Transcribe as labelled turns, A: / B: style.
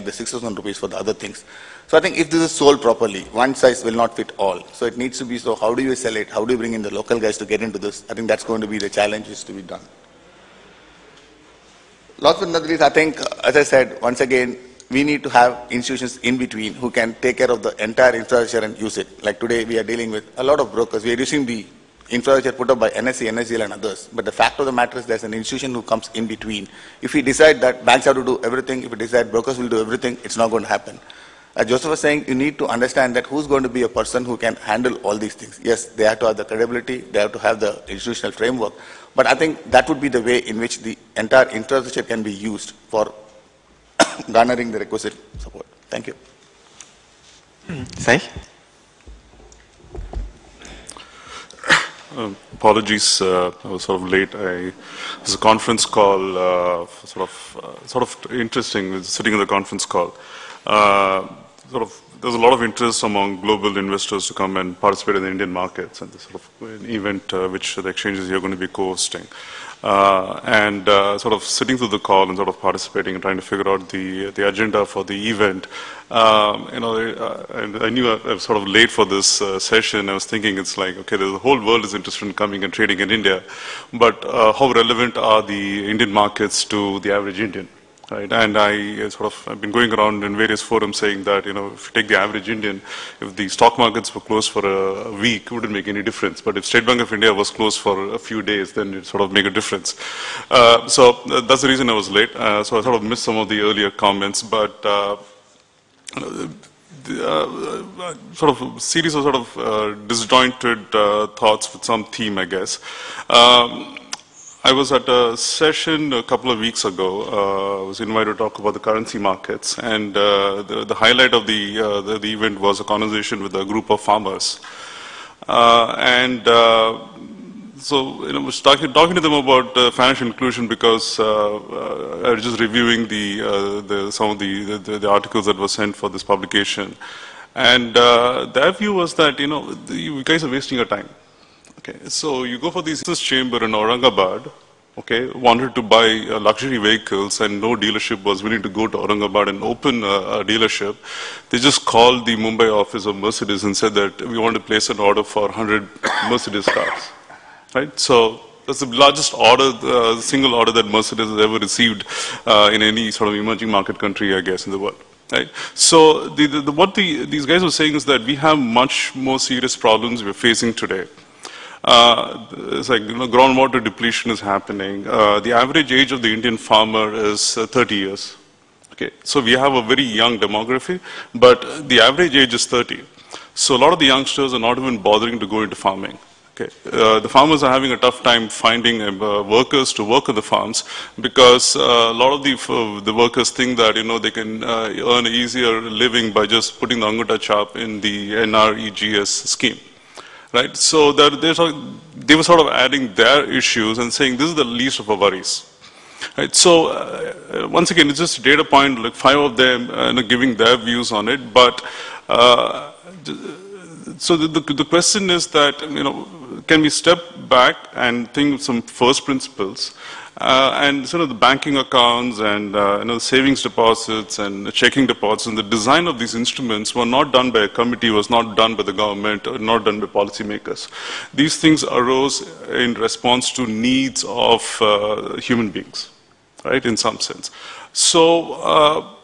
A: the 6,000 rupees for the other things. So I think if this is sold properly, one size will not fit all. So it needs to be, so how do you sell it? How do you bring in the local guys to get into this? I think that's going to be the challenges to be done. Last but not least, I think, as I said, once again, we need to have institutions in between who can take care of the entire infrastructure and use it. Like today, we are dealing with a lot of brokers. We are using the infrastructure put up by NSE, NSGL and others. But the fact of the matter is there's an institution who comes in between. If we decide that banks have to do everything, if we decide brokers will do everything, it's not going to happen. As Joseph was saying, you need to understand that who's going to be a person who can handle all these things. Yes, they have to have the credibility, they have to have the institutional framework, but I think that would be the way in which the entire infrastructure can be used for garnering the requisite support. Thank you.
B: Sai?
C: Apologies, I was sort of late. It was a conference call, sort of interesting, sitting in the conference call. There's a lot of interest among global investors to come and participate in the Indian markets, and this sort of an event which the exchanges here are going to be co-hosting. Sort of sitting through the call and sort of participating and trying to figure out the agenda for the event. And I knew I was sort of late for this session. I was thinking it's like, okay, the whole world is interested in coming and trading in India, but how relevant are the Indian markets to the average Indian? Right, and I've been going around in various forums saying that, if you take the average Indian, if the stock markets were closed for a week, it wouldn't make any difference. But if State Bank of India was closed for a few days, then it sort of make a difference. So that's the reason I was late. So I sort of missed some of the earlier comments, but sort of series of sort of disjointed thoughts with some theme, I guess. I was at a session a couple of weeks ago. I was invited to talk about the currency markets, and the highlight of the event was a conversation with a group of farmers. So I was talking to them about financial inclusion because I was just reviewing some of the articles that were sent for this publication, and their view was that you guys are wasting your time. Okay, so you go for this chamber in Aurangabad, okay, wanted to buy luxury vehicles and no dealership was willing to go to Aurangabad and open a dealership. They just called the Mumbai office of Mercedes and said that we want to place an order for 100 Mercedes cars, right? So that's the largest order, single order that Mercedes has ever received in any sort of emerging market country, I guess, in the world. Right. So what these guys were saying is that we have much more serious problems we're facing today. It's like groundwater depletion is happening. The average age of the Indian farmer is 30 years. Okay, so we have a very young demography, but the average age is 30. So a lot of the youngsters are not even bothering to go into farming. Okay, the farmers are having a tough time finding workers to work on the farms because a lot of the workers think that they can earn an easier living by just putting the Anguta chap in the NREGS scheme. Right, so they were sort of adding their issues and saying this is the least of our worries. Right, so once again, it's just a data point, like 5 of them giving their views on it. But so the question is that can we step back and think of some first principles? And sort of the banking accounts and the savings deposits and checking deposits and the design of these instruments were not done by a committee, was not done by the government, or not done by policymakers. These things arose in response to needs of human beings, right, in some sense. So